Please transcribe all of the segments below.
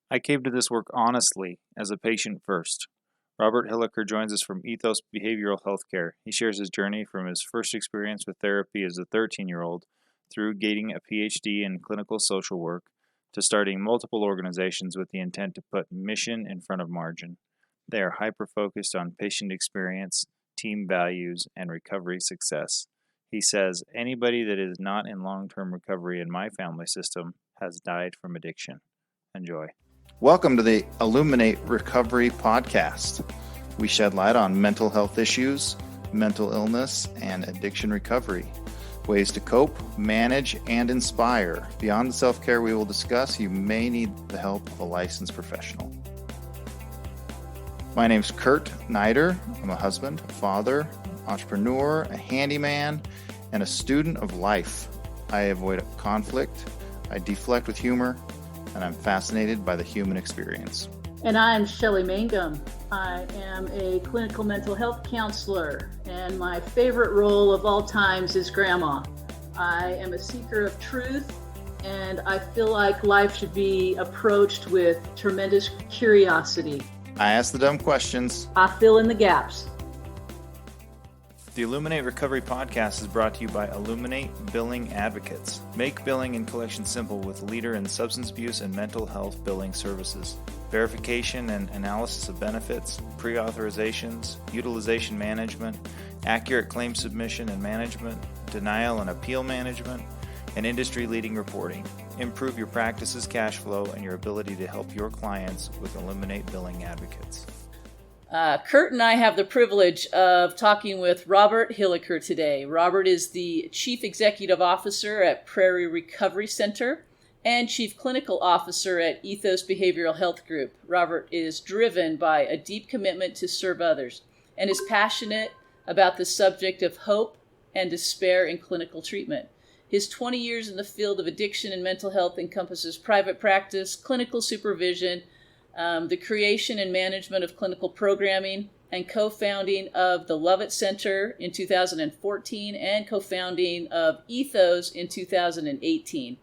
I came to this work honestly, as a patient first. Robert Hilliker joins us from Ethos Behavioral Healthcare. He shares his journey from his first experience with therapy as a 13-year-old through gaining a PhD in clinical social work to starting multiple organizations with the intent to put mission in front of margin. They are hyper-focused on patient experience, team values, and recovery success. He says, anybody that is not in long-term recovery in my family system has died from addiction. Enjoy. Welcome to the Illuminate Recovery Podcast. We shed light on mental health issues, mental illness, and addiction recovery, ways to cope, manage, and inspire. Beyond the self-care we will discuss, you may need the help of a licensed professional. My name's Kurt Nider. I'm a husband, a father, entrepreneur, a handyman, and a student of life. I avoid conflict, I deflect with humor, and I'm fascinated by the human experience. And I'm Shelley Mangum. I am a clinical mental health counselor, and my favorite role of all times is grandma. I am a seeker of truth, and I feel like life should be approached with tremendous curiosity. I ask the dumb questions. I fill in the gaps. The Illuminate Recovery Podcast is brought to you by Illuminate Billing Advocates. Make billing and collection simple with leader in substance abuse and mental health billing services. Verification and analysis of benefits, pre-authorizations, utilization management, accurate claim submission and management, denial and appeal management, and industry-leading reporting. Improve your practice's cash flow and your ability to help your clients with Illuminate Billing Advocates. Kurt and I have the privilege of talking with Robert Hilliker today. Robert is the Chief Executive Officer at Prairie Recovery Center and Chief Clinical Officer at Ethos Behavioral Health Group. Robert is driven by a deep commitment to serve others and is passionate about the subject of hope and despair in clinical treatment. His 20 years in the field of addiction and mental health encompasses private practice, clinical supervision, the creation and management of clinical programming, and co-founding of the Lovett Center in 2014 and co-founding of Ethos in 2018.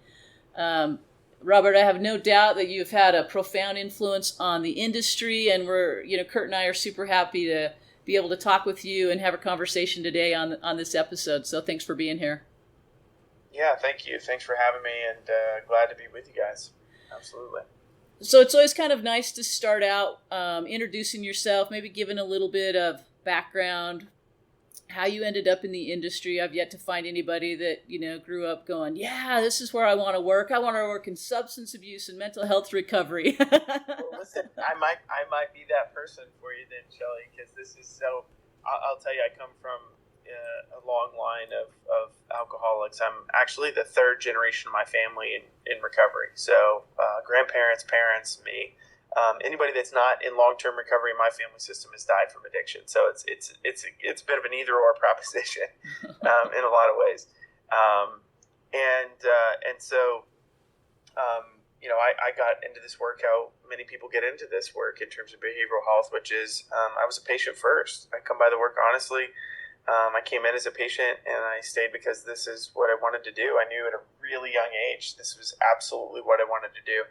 Robert, I have no doubt that you've had a profound influence on the industry, and Kurt and I are super happy to be able to talk with you and have a conversation today on this episode. So thanks for being here. Yeah, thank you. Thanks for having me, and glad to be with you guys. Absolutely. So it's always kind of nice to start out introducing yourself, maybe giving a little bit of background, how you ended up in the industry. I've yet to find anybody that, grew up going, yeah, this is where I want to work. I want to work in substance abuse and mental health recovery. Well, listen, I might be that person for you then, Shelley, because this is so, I'll tell you, I come from a long line of alcoholics. I'm actually the third generation of my family in recovery. So grandparents, parents, me. Anybody that's not in long-term recovery in my family system has died from addiction. So it's a bit of an either-or proposition in a lot of ways. I got into this work how many people get into this work in terms of behavioral health, which is I was a patient first. I come by the work honestly. I came in as a patient, and I stayed because this is what I wanted to do. I knew at a really young age this was absolutely what I wanted to do.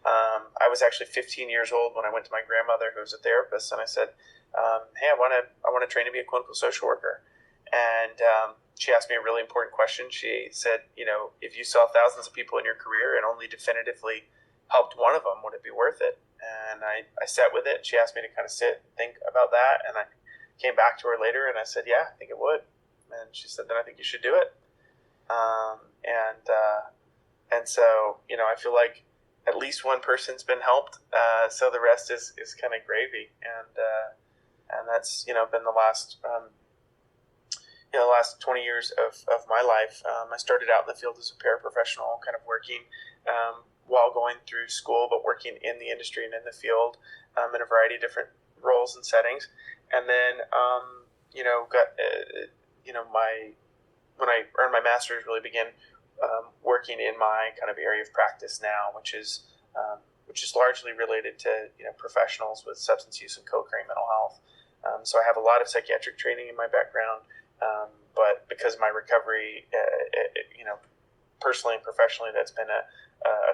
I was actually 15 years old when I went to my grandmother, who was a therapist, and I said, "Hey, I want to train to be a clinical social worker." And she asked me a really important question. She said, "If you saw thousands of people in your career and only definitively helped one of them, would it be worth it?" And I sat with it. She asked me to kind of sit and think about that, and I came back to her later and I said, yeah, I think it would. And she said, then I think you should do it. And so, I feel like at least one person's been helped. So the rest is kind of gravy. And that's, been the last 20 years of my life. I started out in the field as a paraprofessional, kind of working while going through school, but working in the industry and in the field in a variety of different roles and settings. And then, when I earned my master's, really began working in my kind of area of practice now, which is largely related to professionals with substance use and co-occurring mental health. So I have a lot of psychiatric training in my background, but because of my recovery, personally and professionally, that's been a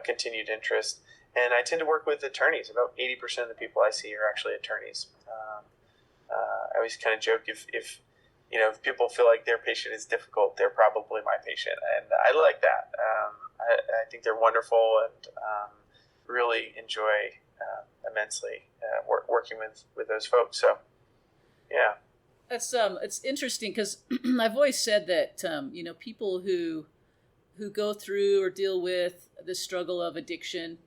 continued interest. And I tend to work with attorneys. About 80% of the people I see are actually attorneys. I always kind of joke if people feel like their patient is difficult, they're probably my patient, and I like that. I think they're wonderful, and really enjoy immensely working with those folks. So, yeah. It's interesting because I've always said that people who go through or deal with the struggle of addiction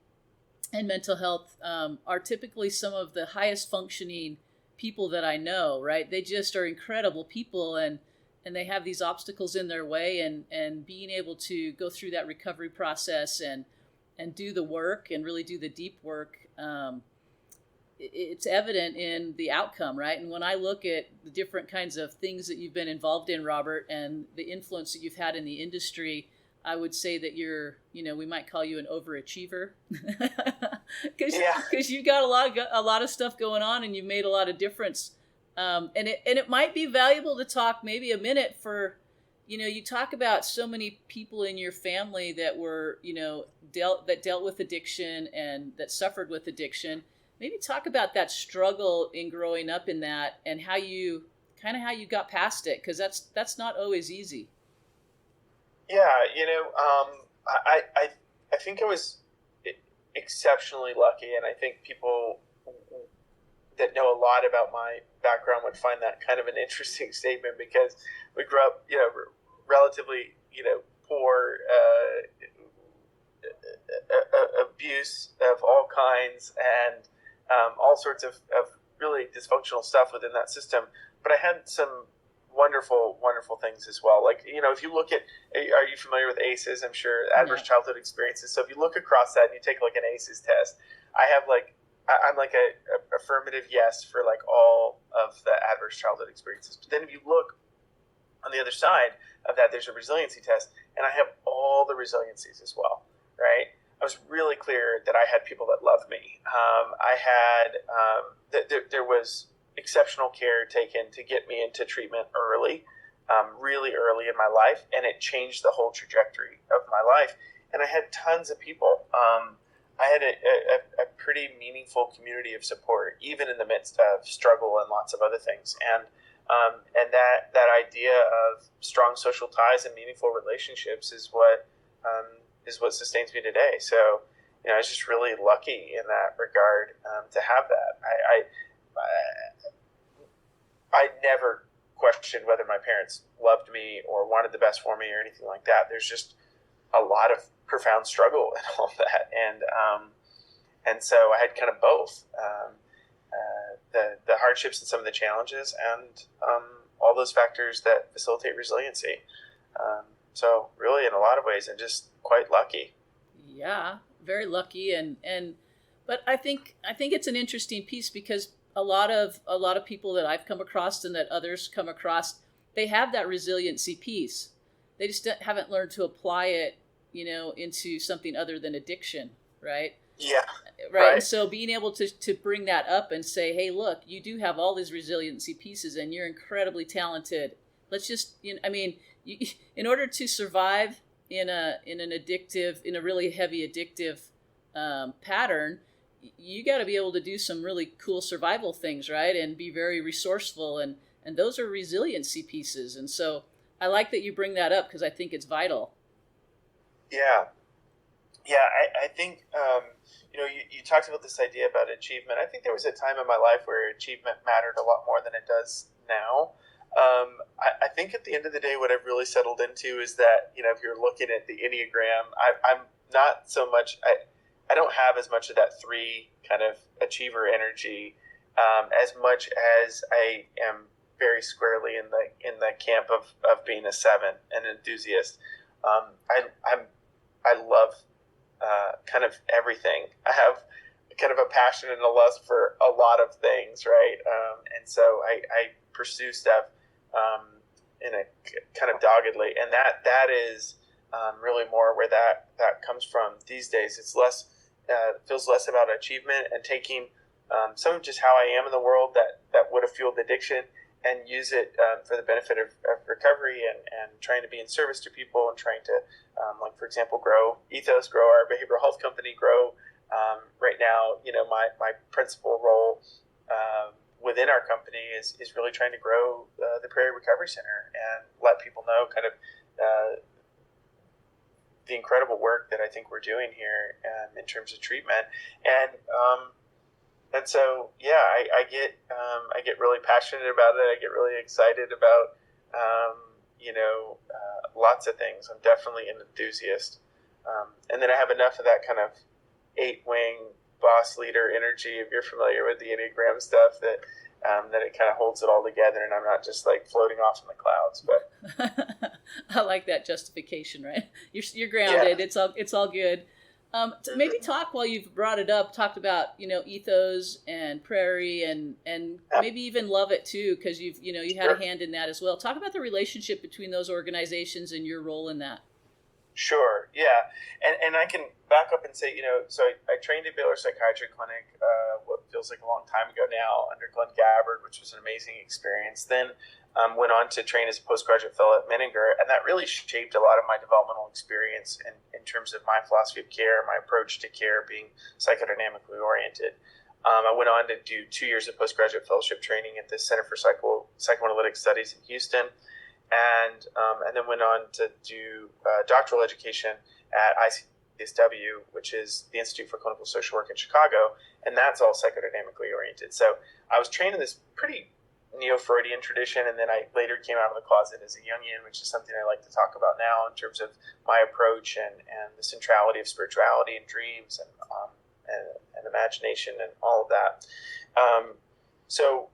and mental health are typically some of the highest functioning people that I know, right? They just are incredible people, and they have these obstacles in their way, and being able to go through that recovery process and do the work and really do the deep work, it's evident in the outcome, right? And when I look at the different kinds of things that you've been involved in, Robert, and the influence that you've had in the industry, I would say that you're, we might call you an overachiever, because you've got a lot of stuff going on, and you've made a lot of difference. And it might be valuable to talk maybe a minute for, you talk about so many people in your family that were, dealt with addiction and that suffered with addiction. Maybe talk about that struggle in growing up in that, and how you got past it, because that's not always easy. Yeah, I think I was exceptionally lucky, and I think people that know a lot about my background would find that kind of an interesting statement, because we grew up, relatively, poor, abuse of all kinds, and all sorts of really dysfunctional stuff within that system. But I had some wonderful, wonderful things as well. Like, if you look at, are you familiar with ACEs? I'm sure, adverse childhood experiences. So if you look across that and you take like an ACEs test, I'm like a affirmative yes for like all of the adverse childhood experiences. But then if you look on the other side of that, there's a resiliency test, and I have all the resiliencies as well, right? I was really clear that I had people that loved me. I had, there was exceptional care taken to get me into treatment early, really early in my life, and it changed the whole trajectory of my life. And I had tons of people. I had a pretty meaningful community of support, even in the midst of struggle and lots of other things. And that idea of strong social ties and meaningful relationships is what sustains me today. So, I was just really lucky in that regard to have that. I never questioned whether my parents loved me or wanted the best for me or anything like that. There's just a lot of profound struggle and all that, and so I had kind of both, the hardships and some of the challenges, and all those factors that facilitate resiliency. So really, in a lot of ways, I'm just quite lucky. Yeah, very lucky, but I think it's an interesting piece, because a lot of people that I've come across and that others come across, they have that resiliency piece. They just haven't learned to apply it, into something other than addiction, right? Yeah. Right. And so being able to bring that up and say, hey, look, you do have all these resiliency pieces, and you're incredibly talented. Let's just, in order to survive in a really heavy addictive pattern, you got to be able to do some really cool survival things, right? And be very resourceful, and those are resiliency pieces. And so I like that you bring that up, because I think it's vital. Yeah. I think you talked about this idea about achievement. I think there was a time in my life where achievement mattered a lot more than it does now. I think at the end of the day, what I've really settled into is that, if you're looking at the Enneagram, I'm not so much, I don't have as much of that 3 kind of achiever energy, as much as I am very squarely in the camp of being a 7, an enthusiast. I love kind of everything. I have kind of a passion and a lust for a lot of things, right? And so I pursue stuff in a kind of doggedly, and that is really more where that comes from these days. It's less, feels less about achievement and taking some of just how I am in the world that would have fueled addiction, and use it for the benefit of recovery, and trying to be in service to people, and trying to, like, for example, grow Ethos, grow our behavioral health company, grow Right now, my principal role within our company is really trying to grow the Prairie Recovery Center and let people know kind of the incredible work that I think we're doing here in terms of treatment. And so, yeah, I get really passionate about it. I get really excited about, lots of things. I'm definitely an enthusiast. And then I have enough of that kind of 8-wing boss leader energy, if you're familiar with the Enneagram stuff, that it kind of holds it all together, and I'm not just like floating off in the clouds. But I like that justification, right? You're grounded. Yeah. It's all good. Maybe talk, while you've brought it up, talked about, Ethos and Prairie and maybe even Love It too, because you had a hand in that as well. Talk about the relationship between those organizations and your role in that. Sure, yeah. And I can back up and say, so I trained at Baylor Psychiatry Clinic, what feels like a long time ago now, under Glenn Gabbard, which was an amazing experience. Then went on to train as a postgraduate fellow at Menninger, and that really shaped a lot of my developmental experience in terms of my philosophy of care, my approach to care being psychodynamically oriented. I went on to do 2 years of postgraduate fellowship training at the Center for Psychoanalytic Studies in Houston, and then went on to do doctoral education at ICSW, which is the Institute for Clinical Social Work in Chicago, and that's all psychodynamically oriented. So I was trained in this pretty neo-Freudian tradition, and then I later came out of the closet as a Jungian, which is something I like to talk about now in terms of my approach and the centrality of spirituality and dreams and imagination and all of that. So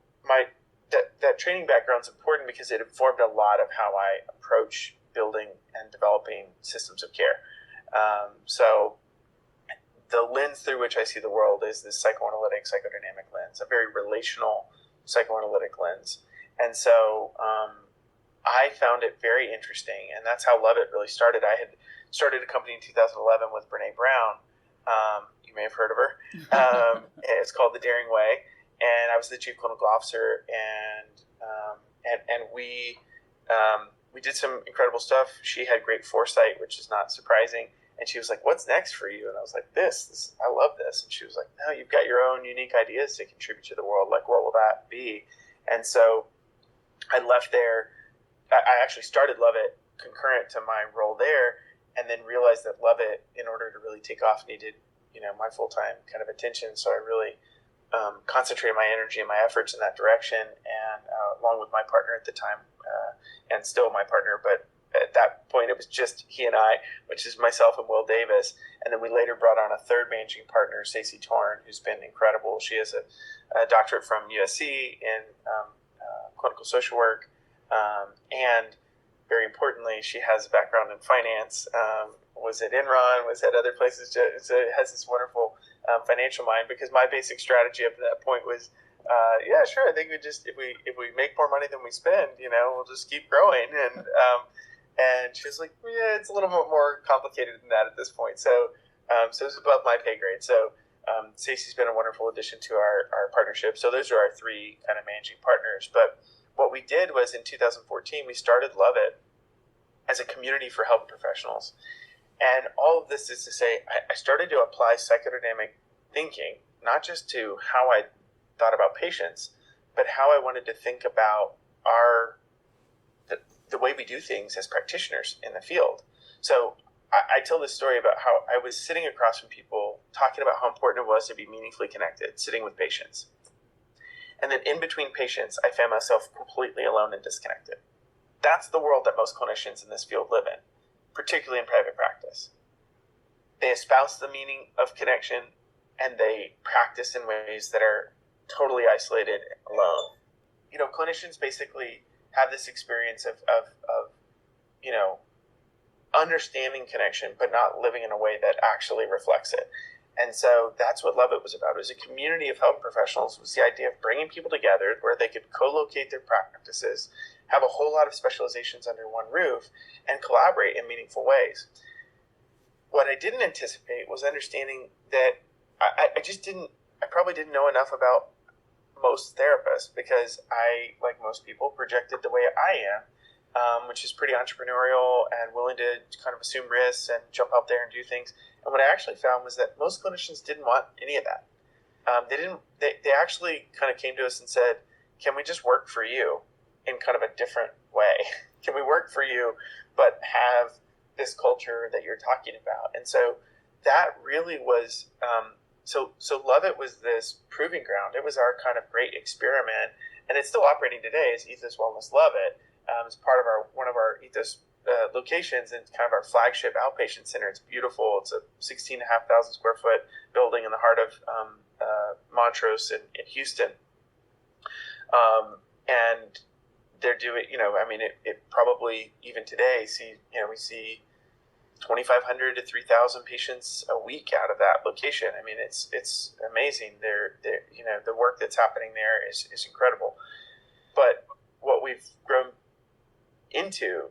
that training background is important because it informed a lot of how I approach building and developing systems of care. So the lens through which I see the world is this psychoanalytic, psychodynamic lens, a very relational psychoanalytic lens. And so I found it very interesting, and that's how Love It really started. I had started a company in 2011 with Brene Brown. You may have heard of her. It's called The Daring Way, and I was the chief clinical officer, and we did some incredible stuff. She had great foresight, which is not surprising. And she was like, "What's next for you?" And I was like, this, I love this. And she was like, "No, you've got your own unique ideas to contribute to the world. Like, what will that be?" And so I left there. I actually started Love It concurrent to my role there, and then realized that Love It, in order to really take off, needed, my full-time kind of attention. So I really concentrated my energy and my efforts in that direction, and along with my partner at the time, and still my partner, but at that point it was just he and I, which is myself and Will Davis. And then we later brought on a third managing partner, Stacey Torn, who's been incredible. She has a doctorate from USC in clinical social work, and very importantly, she has a background in finance, was at Enron, was at other places, so it has this wonderful financial mind, because my basic strategy up to that point was, yeah, sure, I think if we make more money than we spend, we'll just keep growing. And she was like, "Yeah, it's a little bit more complicated than that at this point." So it was above my pay grade. So Stacey's been a wonderful addition to our partnership. So those are our three kind of managing partners. But what we did was, in 2014, we started Love It as a community for health professionals. And all of this is to say, I started to apply psychodynamic thinking, not just to how I thought about patients, but how I wanted to think about the way we do things as practitioners in the field. So I tell this story about how I was sitting across from people talking about how important it was to be meaningfully connected, sitting with patients. And then in between patients, I found myself completely alone and disconnected. That's the world that most clinicians in this field live in, particularly in private practice. They espouse the meaning of connection, and they practice in ways that are totally isolated and alone. Clinicians basically have this experience of understanding connection, but not living in a way that actually reflects it. And so that's what Love It was about. It was a community of health professionals. It was the idea of bringing people together where they could co-locate their practices, have a whole lot of specializations under one roof, and collaborate in meaningful ways. What I didn't anticipate was understanding that I probably didn't know enough about most therapists, because I, like most people, projected the way I am, which is pretty entrepreneurial and willing to kind of assume risks and jump out there and do things. And what I actually found was that most clinicians didn't want any of that. They actually kind of came to us and said, can we just work for you in kind of a different way? Can we work for you, but have this culture that you're talking about? And so that really was, so Lovett was this proving ground. It was our kind of great experiment, and it's still operating today as Ethos Wellness Lovett. It's part of one of our Ethos locations and kind of our flagship outpatient center. It's beautiful. It's a 16,500 square foot building in the heart of Montrose in Houston. And they're doing, it probably even today we see 2,500 to 3,000 patients a week out of that location. I mean, it's amazing. The work that's happening there is incredible. But what we've grown into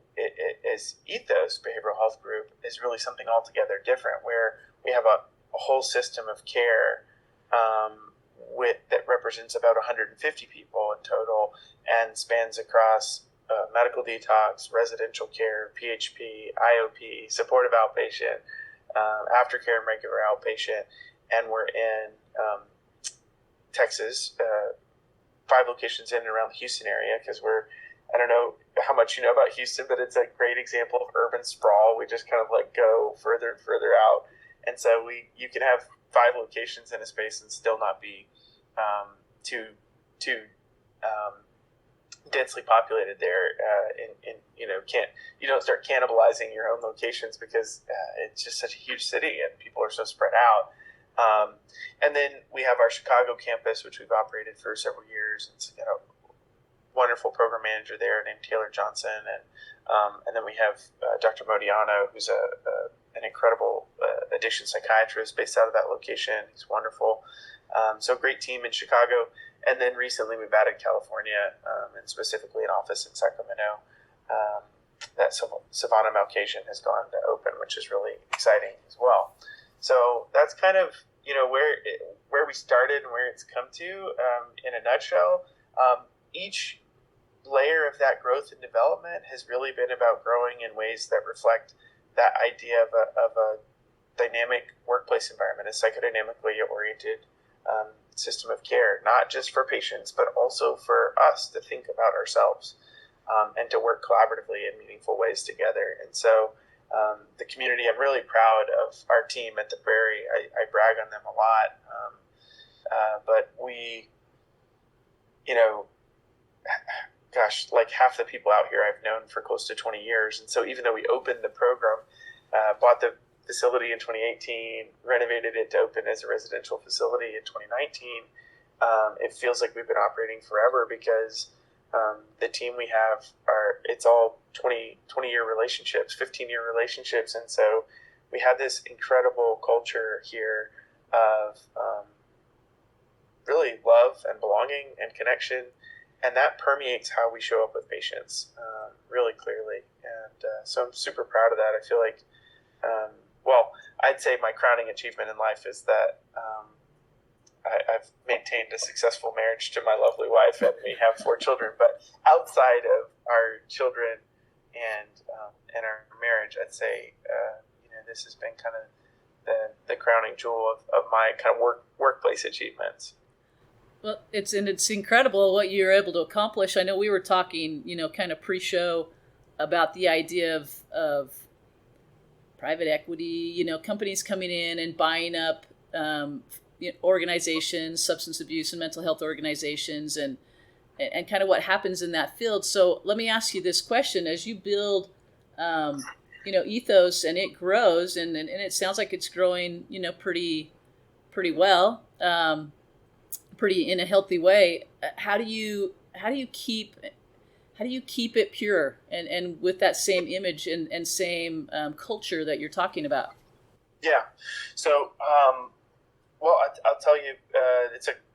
as Ethos Behavioral Health Group is really something altogether different, where we have a whole system of care that represents about 150 people in total and spans across medical detox, residential care, PHP, IOP, supportive outpatient, aftercare and regular outpatient. And we're in Texas, 5 locations in and around the Houston area, because I don't know how much you know about Houston, but it's a great example of urban sprawl. We just kind of go further and further out. And so you can have 5 locations in a space and still not be too densely populated there. You don't start cannibalizing your own locations because it's just such a huge city and people are so spread out. And then we have our Chicago campus, which we've operated for several years. It's got a wonderful program manager there named Taylor Johnson, and then we have Dr. Modiano, who's an incredible addiction psychiatrist based out of that location. He's wonderful. So great team in Chicago. And then recently we've added California, and specifically an office in Sacramento that Savannah Malcasian has gone to open, which is really exciting as well. So that's kind of where we started and where it's come to in a nutshell. Each layer of that growth and development has really been about growing in ways that reflect that idea of a dynamic workplace environment, a psychodynamically oriented system of care, not just for patients, but also for us to think about ourselves and to work collaboratively in meaningful ways together. And so the community, I'm really proud of our team at the Prairie. I brag on them a lot. But we, half the people out here I've known for close to 20 years. And so even though we opened the program, bought the facility in 2018, renovated it to open as a residential facility in 2019, it feels like we've been operating forever because the team we have it's all 20-year relationships, 15-year relationships. And so we have this incredible culture here of really love and belonging and connection. And that permeates how we show up with patients really clearly. And so I'm super proud of that. I feel like, I'd say my crowning achievement in life is that I've maintained a successful marriage to my lovely wife, and we have 4 children. But outside of our children and our marriage, I'd say this has been kind of the crowning jewel of my kind of workplace achievements. Well, it's incredible what you're able to accomplish. I know we were talking, kind of pre-show about the idea of private equity, companies coming in and buying up organizations, substance abuse and mental health organizations, and kind of what happens in that field. So let me ask you this question: as you build, Ethos and it grows, and it sounds like it's growing, pretty well. Pretty in a healthy way. How do you keep it pure and with that same image and same culture that you're talking about? Yeah. So, I'll tell you,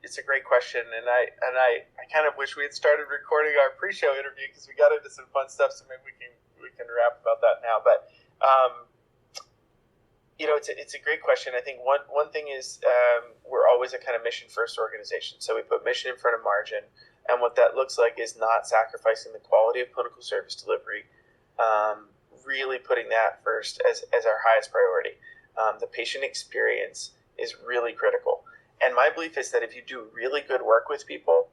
it's a great question, and I kind of wish we had started recording our pre-show interview because we got into some fun stuff. So maybe we can rap about that now. But it's a great question. I think one thing is we're always a kind of mission-first organization. So we put mission in front of margin. And what that looks like is not sacrificing the quality of clinical service delivery, really putting that first as our highest priority. the patient experience is really critical. And my belief is that if you do really good work with people,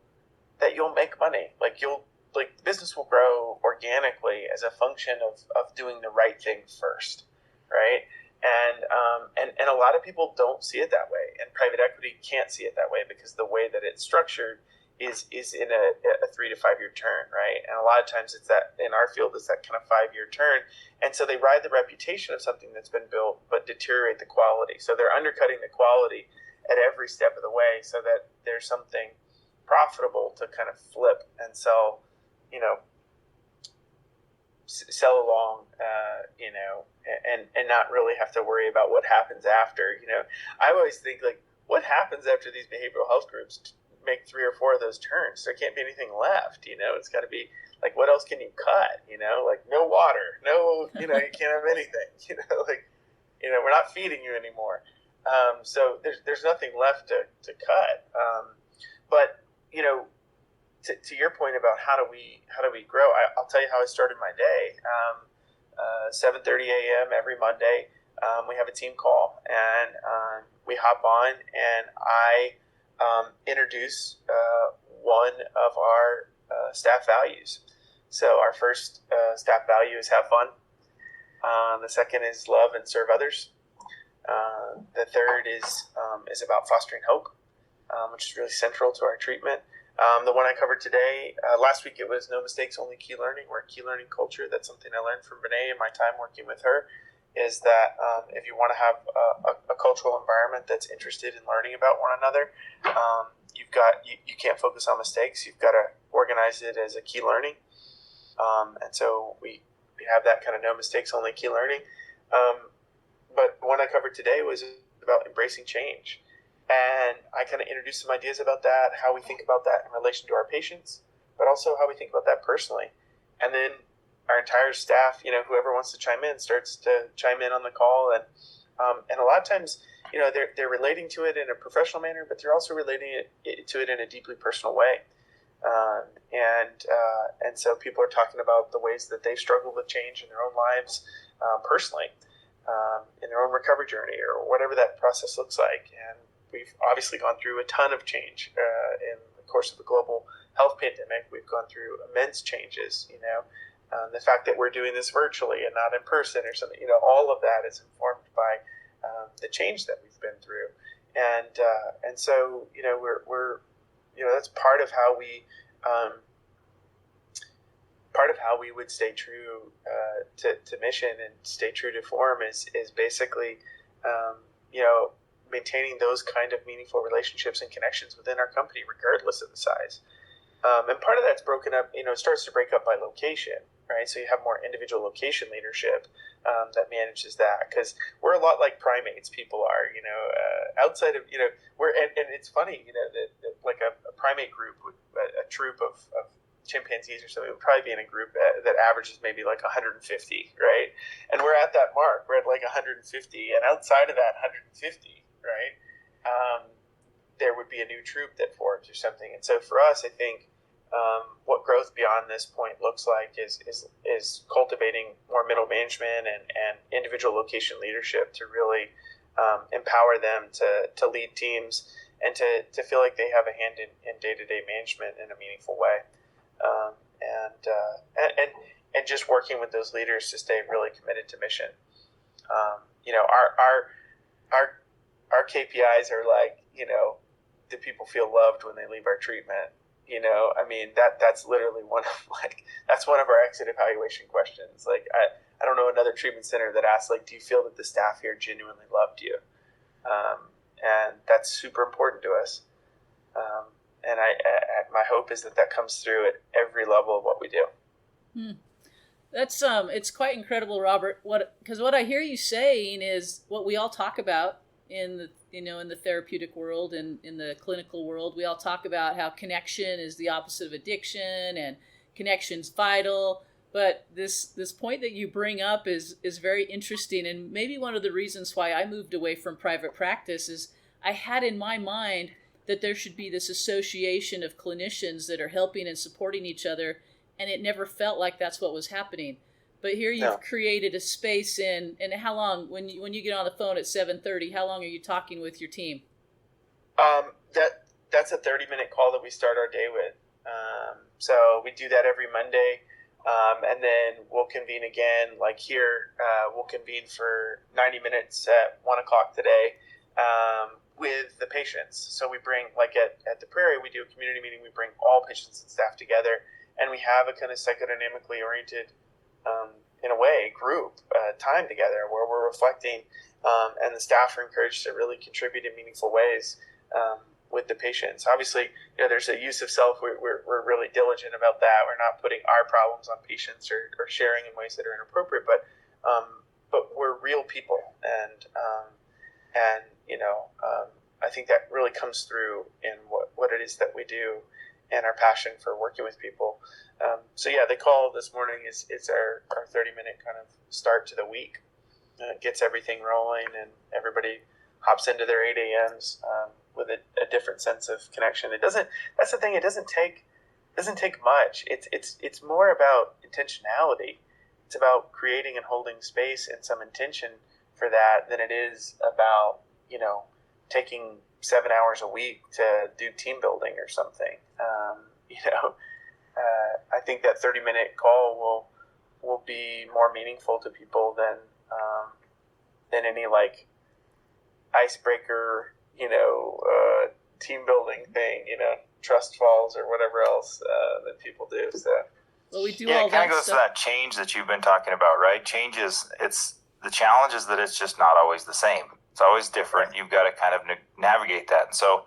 that you'll make money. Like the business will grow organically as a function of doing the right thing first, right? And a lot of people don't see it that way, and private equity can't see it that way because the way that it's structured is in a 3 to 5 year turn, right? And a lot of times it's that in our field it's that kind of 5 year turn, and so they ride the reputation of something that's been built but deteriorate the quality. So they're undercutting the quality at every step of the way so that there's something profitable to kind of flip and sell, sell along, and not really have to worry about what happens after. I always think, like, what happens after these behavioral health groups make 3 or 4 of those turns? There can't be anything left. It's got to be like, what else can you cut? Like no water, no, you can't have anything. We're not feeding you anymore. So there's nothing left to cut. But to your point about how do we grow, I'll tell you how I started my day. 7:30 a.m. every Monday, we have a team call, and we hop on, and I introduce one of our staff values. So our first staff value is have fun. The second is love and serve others. The third is about fostering hope, which is really central to our treatment. The one I covered today, last week, it was no mistakes, only key learning. We're a key learning culture. That's something I learned from Renee in my time working with her, is that if you want to have a cultural environment that's interested in learning about one another, you can't focus on mistakes. You've got to organize it as a key learning. And so we have that kind of no mistakes, only key learning. But the one I covered today was about embracing change. And I kind of introduced some ideas about that, how we think about that in relation to our patients, but also how we think about that personally. And then our entire staff, whoever wants to chime in, starts to chime in on the call. And a lot of times, they're relating to it in a professional manner, but they're also relating to it in a deeply personal way. And so people are talking about the ways that they struggle with change in their own lives personally, in their own recovery journey, or whatever that process looks like. And we've obviously gone through a ton of change in the course of the global health pandemic. We've gone through immense changes. The fact that we're doing this virtually and not in person or something, all of that is informed by the change that we've been through. And so we're that's part of how we would stay true to mission and stay true to form is basically maintaining those kind of meaningful relationships and connections within our company, regardless of the size. And part of that's broken up, it starts to break up by location, right? So you have more individual location leadership that manages that, because we're a lot like primates. People are, outside of, and it's funny, that like a primate group, a troop of chimpanzees or something would probably be in a group that averages maybe like 150, right? And we're at that mark. We're at like 150, and outside of that 150, right, there would be a new troop that forms or something. And so for us, I think what growth beyond this point looks like is cultivating more middle management and individual location leadership to really empower them to lead teams and to feel like they have a hand in day-to-day management in a meaningful way. And just working with those leaders to stay really committed to mission. Our KPIs are like, do people feel loved when they leave our treatment? That's literally that's one of our exit evaluation questions. Like, I don't know another treatment center that asks, like, do you feel that the staff here genuinely loved you? And that's super important to us. And my hope is that comes through at every level of what we do. That's it's quite incredible, Robert. Because what I hear you saying is what we all talk about in the in the therapeutic world and in the clinical world. We all talk about how connection is the opposite of addiction and connection's vital. But this point that you bring up is very interesting, and maybe one of the reasons why I moved away from private practice is I had in my mind that there should be this association of clinicians that are helping and supporting each other, and it never felt like that's what was happening. But here you've No. created a space and how long, when you get on the phone at 7:30, how long are you talking with your team? That's a 30-minute call that we start our day with. So we do that every Monday, and then we'll convene again. Like here, we'll convene for 90 minutes at 1 o'clock today with the patients. So we bring, like at the Prairie, we do a community meeting. We bring all patients and staff together, and we have a kind of psychodynamically oriented, in a way, group time together where we're reflecting, and the staff are encouraged to really contribute in meaningful ways with the patients. Obviously, there's a use of self. We're really diligent about that. We're not putting our problems on patients or sharing in ways that are inappropriate, but we're real people, and I think that really comes through in what it is that we do and our passion for working with people. So yeah, the call this morning is our 30-minute kind of start to the week. Gets everything rolling, and everybody hops into their 8 a.m.s with a different sense of connection. That's the thing. It doesn't take much. It's more about intentionality. It's about creating and holding space and some intention for that than it is about, taking 7 hours a week to do team building or something. I think that 30-minute call will be more meaningful to people than any like icebreaker, team building thing, trust falls or whatever else that people do. So, Well, we do Yeah, all it kind that of goes to stuff. that change that you've been talking about, right? It's the challenge is that it's just not always the same. It's always different. You've got to kind of navigate that. And so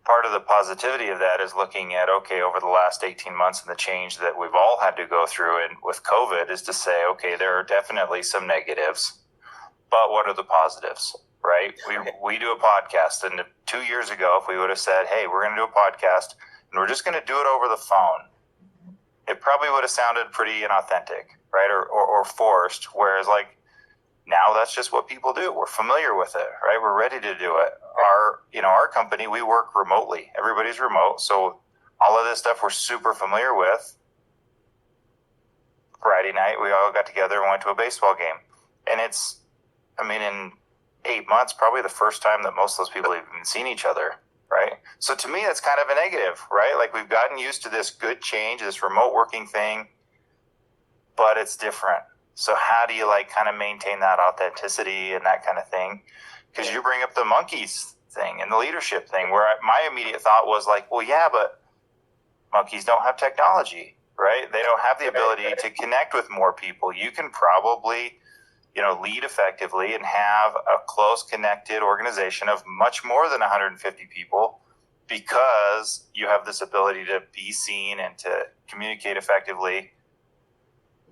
part of the positivity of that is looking at, okay, over the last 18 months and the change that we've all had to go through and with COVID is to say, okay, there are definitely some negatives, but what are the positives, right? We do a podcast, and 2 years ago, if we would have said, hey, we're going to do a podcast and we're just going to do it over the phone, it probably would have sounded pretty inauthentic, right? Or forced. Whereas like now that's just what people do. We're familiar with it, right? We're ready to do it. Our company, we work remotely. Everybody's remote. So all of this stuff we're super familiar with. Friday night, we all got together and went to a baseball game. And in 8 months, probably the first time that most of those people have even seen each other, right? So to me, that's kind of a negative, right? Like we've gotten used to this good change, this remote working thing, but it's different. So how do you kind of maintain that authenticity and that kind of thing? Because you bring up the monkeys thing and the leadership thing, where my immediate thought was like, well, yeah, but monkeys don't have technology, right? They don't have the ability to connect with more people. You can probably, lead effectively and have a close connected organization of much more than 150 people because you have this ability to be seen and to communicate effectively.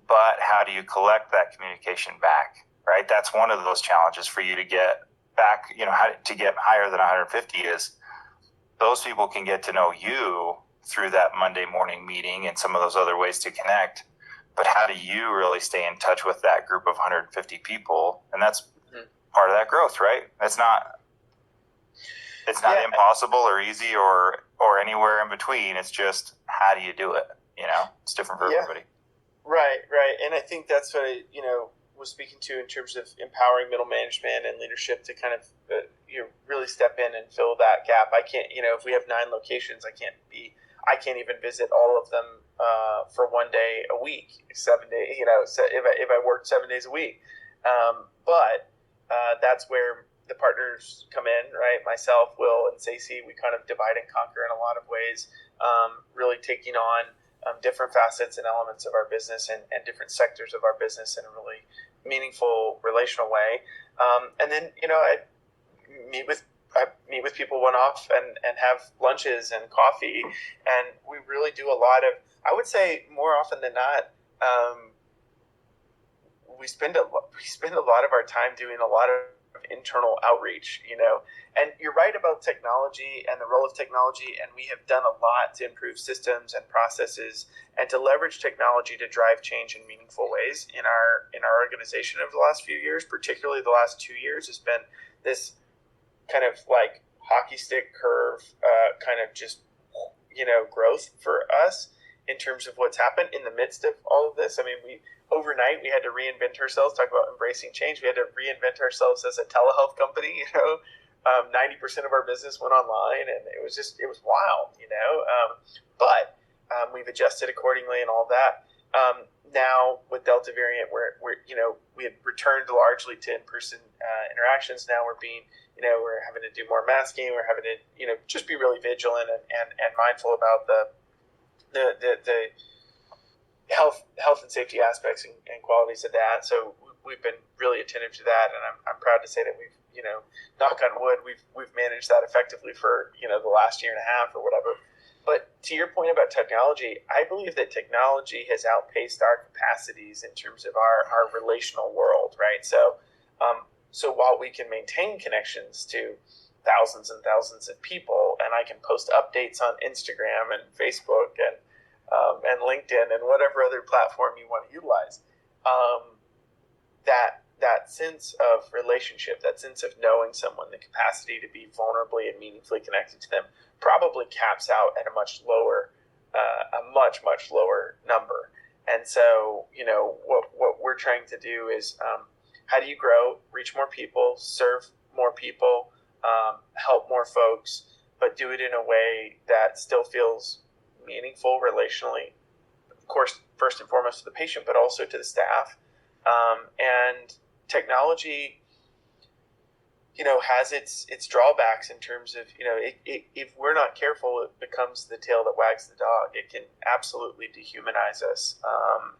But how do you collect that communication back, right? That's one of those challenges for you to get back, how to get higher than 150 is those people can get to know you through that Monday morning meeting and some of those other ways to connect. But how do you really stay in touch with that group of 150 people? And that's part of that growth, right? It's not impossible or easy or anywhere in between. It's just, how do you do it? It's different for everybody. Right. And I think that's what I, was speaking to in terms of empowering middle management and leadership to kind of really step in and fill that gap. I can't, if we have 9 locations, I can't even visit all of them for one day a week, 7 days, so if I worked 7 days a week. But that's where the partners come in, right? Myself, Will, and Stacey, we kind of divide and conquer in a lot of ways, really taking on different facets and elements of our business and different sectors of our business in a really meaningful relational way. And then, I meet with people one-off and have lunches and coffee. And we really do a lot of, I would say more often than not, we spend a lot of our time doing a lot of internal outreach, and you're right about technology and the role of technology. And we have done a lot to improve systems and processes and to leverage technology to drive change in meaningful ways in our organization over the last few years. Particularly the last 2 years has been this kind of like hockey stick curve, kind of just, growth for us. in terms of what's happened in the midst of all of this. I mean, overnight we had to reinvent ourselves. Talk about embracing change. We had to reinvent ourselves as a telehealth company. 90% of our business went online, and it was wild. But we've adjusted accordingly and all that. Now with Delta variant, we had returned largely to in-person interactions. Now we're having to do more masking. We're having to just be really vigilant and mindful about the health and safety aspects and qualities of that. So we've been really attentive to that, and I'm proud to say that we've knock on wood, we've managed that effectively for the last year and a half or whatever. But to your point about technology, I believe that technology has outpaced our capacities in terms of our relational world, right? So while we can maintain connections to thousands and thousands of people, and I can post updates on Instagram and Facebook and LinkedIn and whatever other platform you want to utilize, that sense of relationship, that sense of knowing someone, the capacity to be vulnerably and meaningfully connected to them, probably caps out at a much lower number. And so, what we're trying to do is, how do you grow, reach more people, serve more people, help more folks, but do it in a way that still feels meaningful relationally, of course, first and foremost to the patient, but also to the staff. And technology, has its drawbacks in terms of, if we're not careful, it becomes the tail that wags the dog. It can absolutely dehumanize us.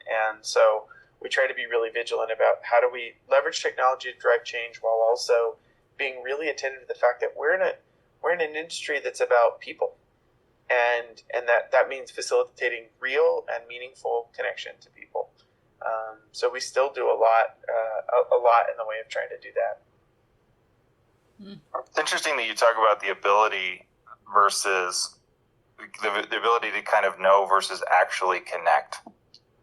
And so we try to be really vigilant about how do we leverage technology to drive change while also being really attentive to the fact that we're in an industry that's about people. And that means facilitating real and meaningful connection to people. So we still do a lot in the way of trying to do that. It's interesting that you talk about the ability versus the ability to kind of know versus actually connect,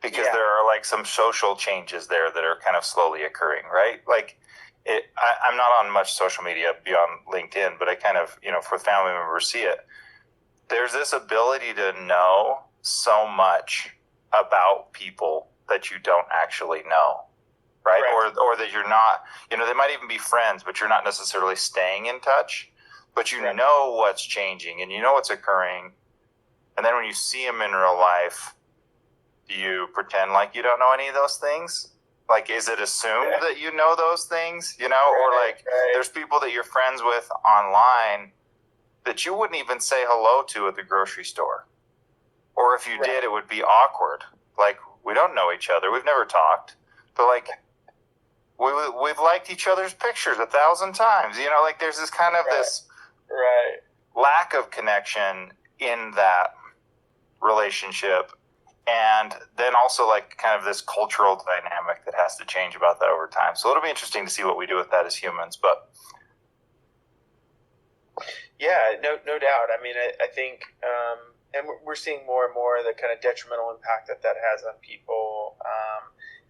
because there are like some social changes there that are kind of slowly occurring, right? Like I'm not on much social media beyond LinkedIn, but I kind of, for family members see it. There's this ability to know so much about people that you don't actually know, right? Or that you're not, they might even be friends, but you're not necessarily staying in touch, but you know what's changing and you know what's occurring. And then when you see them in real life, do you pretend like you don't know any of those things? Like, is it assumed that you know those things, or like there's people that you're friends with online that you wouldn't even say hello to at the grocery store. Or if you did, it would be awkward. Like, we don't know each other. We've never talked. But, like, we've liked each other's pictures 1,000 times. Like, there's this kind of this lack of connection in that relationship. And then also, like, kind of this cultural dynamic that has to change about that over time. So it'll be interesting to see what we do with that as humans. But yeah, no doubt. I mean, I think, and we're seeing more and more the kind of detrimental impact that has on people.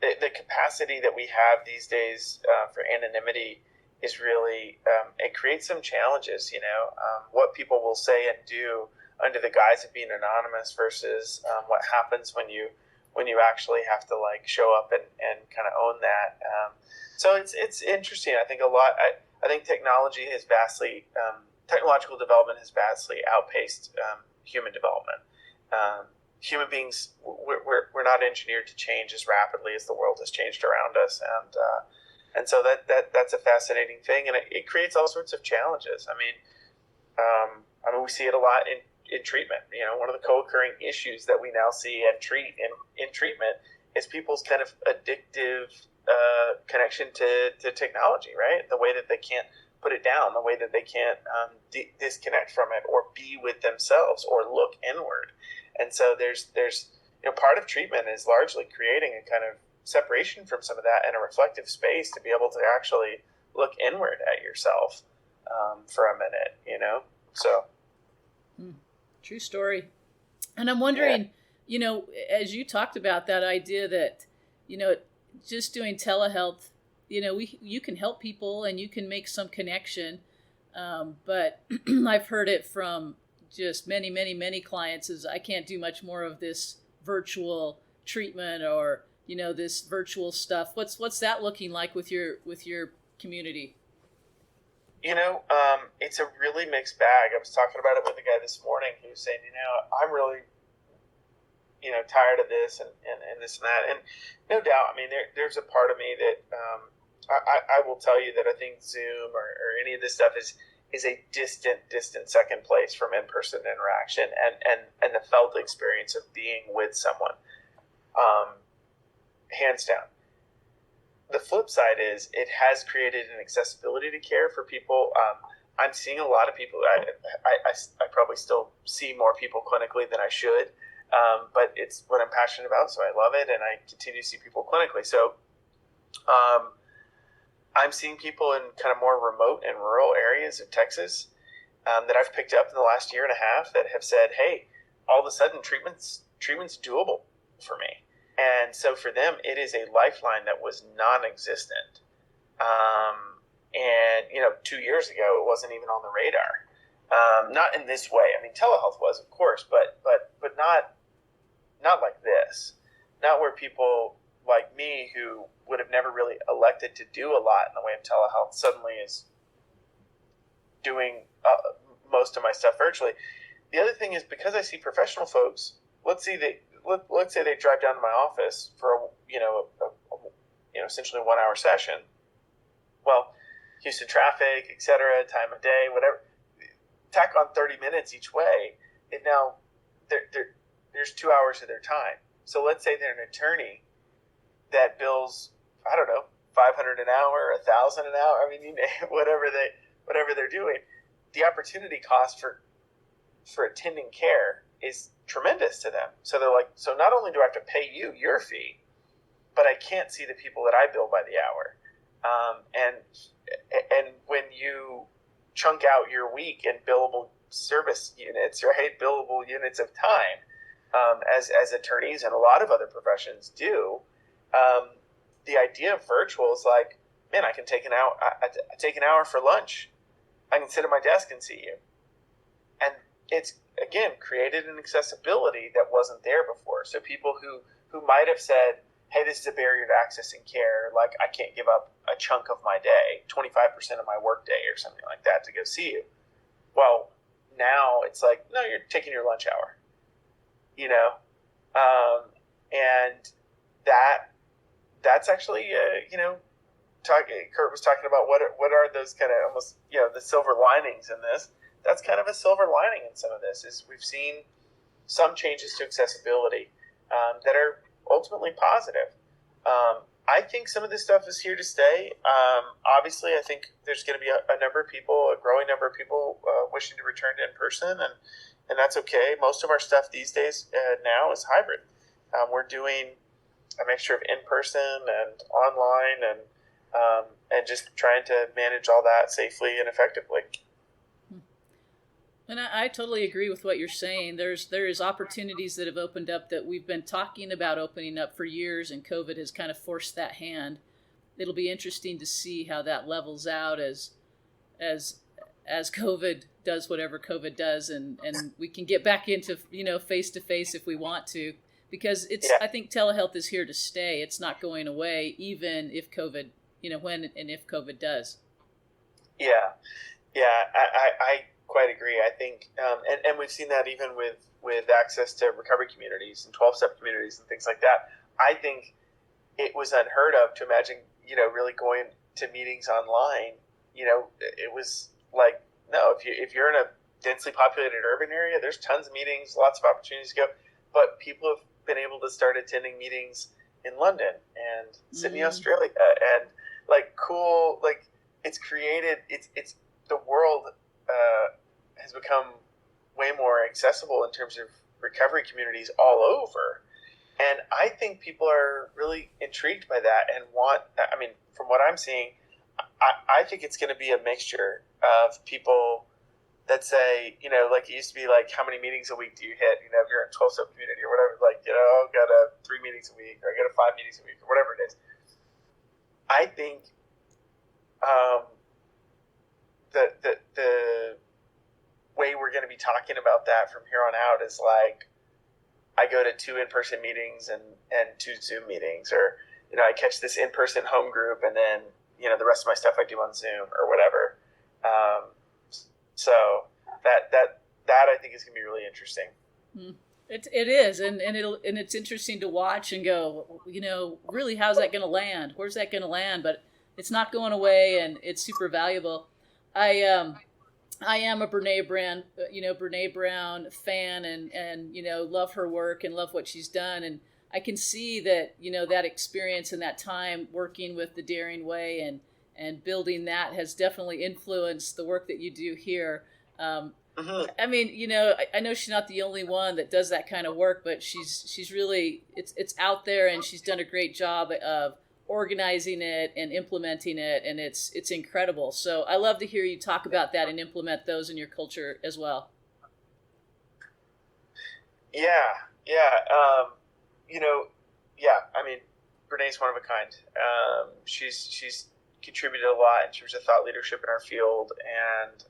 The capacity that we have these days for anonymity is really, it creates some challenges, what people will say and do under the guise of being anonymous versus what happens when you actually have to like show up and kind of own that. So it's interesting. I think I think technological development has vastly outpaced human development. Human beings, we're not engineered to change as rapidly as the world has changed around us, and so that's a fascinating thing, and it creates all sorts of challenges. I mean, we see it a lot in treatment. One of the co-occurring issues that we now see and treat in treatment is people's kind of addictive connection to technology, right? The way that they can't put it down, the way that they can't disconnect from it or be with themselves or look inward. And so there's part of treatment is largely creating a kind of separation from some of that and a reflective space to be able to actually look inward at yourself for a minute, so. True story. And I'm wondering, as you talked about that idea that, just doing telehealth, you can help people and you can make some connection. But I've heard it from just many, many, many clients is I can't do much more of this virtual treatment or, this virtual stuff. What's that looking like with your community? It's a really mixed bag. I was talking about it with a guy this morning who was saying, I'm really, tired of this and this and that. And no doubt, I mean, there's a part of me that I will tell you that I think Zoom or any of this stuff is a distant second place from in-person interaction and the felt experience of being with someone, hands down. The flip side is it has created an accessibility to care for people. I'm seeing a lot of people. I probably still see more people clinically than I should, but it's what I'm passionate about, so I love it, and I continue to see people clinically. So I'm seeing people in kind of more remote and rural areas of Texas that I've picked up in the last year and a half that have said, hey, all of a sudden treatment's doable for me. And so for them, it is a lifeline that was non-existent. And 2 years ago, it wasn't even on the radar. Not in this way. I mean, telehealth was, of course, but not like this. Not where people like me who would have never really elected to do a lot in the way of telehealth suddenly is doing most of my stuff virtually. The other thing is, because I see professional folks, let's say they drive down to my office for a essentially 1 hour session. Well, Houston traffic, etc., time of day, whatever. Tack on 30 minutes each way, and now there's 2 hours of their time. So let's say they're an attorney that bills, I don't know, $500 an hour, $1,000 an hour. I mean, whatever they're doing, the opportunity cost for attending care is tremendous to them. So they're like, so not only do I have to pay you your fee, but I can't see the people that I bill by the hour. And when you chunk out your week in billable service units, right, billable units of time, as attorneys and a lot of other professions do, the idea of virtual is like, man, I can take an hour. I take an hour for lunch. I can sit at my desk and see you, and it's again created an accessibility that wasn't there before. So people who might have said, hey, this is a barrier to accessing care, like I can't give up a chunk of my day, 25% of my work day or something like that to go see you. Well, now it's like, no, you're taking your lunch hour, and that's actually, Kurt was talking about what are those kind of almost, the silver linings in this. That's kind of a silver lining in some of this, is we've seen some changes to accessibility that are ultimately positive. I think some of this stuff is here to stay. Obviously, I think there's going to be a number of people, a growing number of people wishing to return to in-person, and that's okay. Most of our stuff these days now is hybrid. We're doing a mixture of in-person and online and just trying to manage all that safely and effectively. And I totally agree with what you're saying. There is opportunities that have opened up that we've been talking about opening up for years, and COVID has kind of forced that hand. It'll be interesting to see how that levels out as COVID does whatever COVID does, and we can get back into face to face if we want to, because I think telehealth is here to stay. It's not going away, even if COVID when and if COVID does. Yeah, I quite agree. I think, and we've seen that even with access to recovery communities and 12-step communities and things like that. I think it was unheard of to imagine, really going to meetings online. It was like, no, if you're in a densely populated urban area, there's tons of meetings, lots of opportunities to go. But people have been able to start attending meetings in London and Sydney, Australia, and it's created. It's the world has become way more accessible in terms of recovery communities all over. And I think people are really intrigued by that and from what I'm seeing, I think it's going to be a mixture of people that say, like it used to be like, how many meetings a week do you hit? If you're in a 12-step community or whatever, like, got 3 meetings a week, or I got 5 meetings a week, or whatever it is. I think the way we're going to be talking about that from here on out is like, I go to 2 in-person meetings and 2 Zoom meetings, or, I catch this in-person home group, and then, the rest of my stuff I do on Zoom or whatever. So that I think is going to be really interesting. It is, and it's interesting to watch and go, really, how's that going to land? Where's that going to land? But it's not going away, and it's super valuable. I am a Brene Brown fan, and love her work and love what she's done, and I can see that that experience and that time working with the Daring Way and building that has definitely influenced the work that you do here. I mean, I know she's not the only one that does that kind of work, but she's really it's out there, and she's done a great job of organizing it and implementing it, and it's incredible. So I love to hear you talk about that and implement those in your culture as well. I mean, Brené's one of a kind. She's contributed a lot in terms of thought leadership in our field, and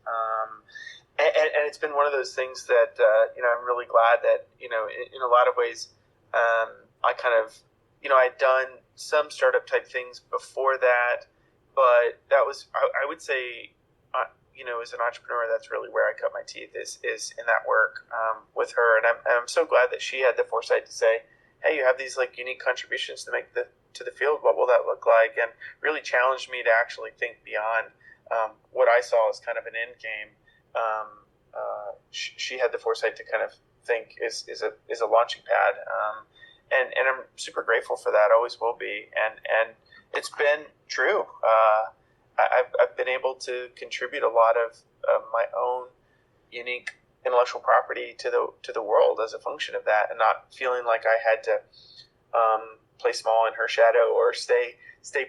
it's been one of those things that I'm really glad that in a lot of ways I kind of I'd done some startup type things before that, but that was I would say as an entrepreneur, that's really where I cut my teeth is in that work with her, and I'm so glad that she had the foresight to say, hey, you have these like unique contributions to make to the field. What will that look like? And really challenged me to actually think beyond what I saw as kind of an end game. She had the foresight to kind of think is a launching pad, and I'm super grateful for that. Always will be, and it's been true. I've been able to contribute a lot of my own unique intellectual property to the world as a function of that, and not feeling like I had to play small in her shadow or stay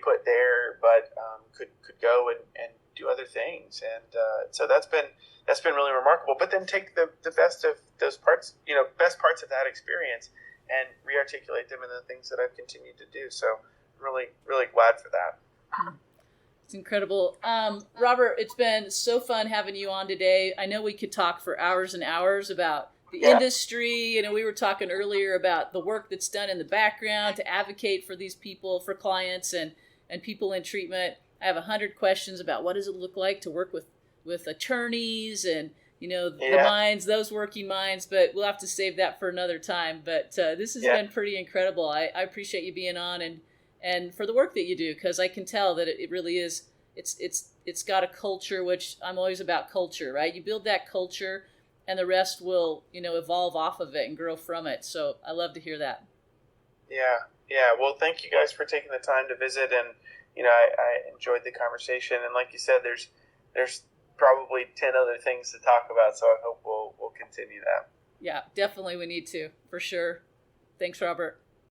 put there, but could go and do other things, and so that's been really remarkable. But then take the best of those parts, best parts of that experience, and rearticulate them in the things that I've continued to do. So I'm really, really glad for that. It's incredible. Robert, it's been so fun having you on today. I know we could talk for hours and hours about the industry. We were talking earlier about the work that's done in the background to advocate for these people, for clients and people in treatment. I have 100 questions about what does it look like to work with attorneys and, the minds, those working minds, but we'll have to save that for another time. But this has been pretty incredible. I appreciate you being on and for the work that you do, because I can tell that it really is, it's got a culture, which I'm always about culture, right? You build that culture and the rest will, evolve off of it and grow from it. So I love to hear that. Yeah. Well, thank you guys for taking the time to visit, and, I enjoyed the conversation. And like you said, there's probably 10 other things to talk about. So I hope we'll continue that. Yeah, definitely. We need to, for sure. Thanks, Robert.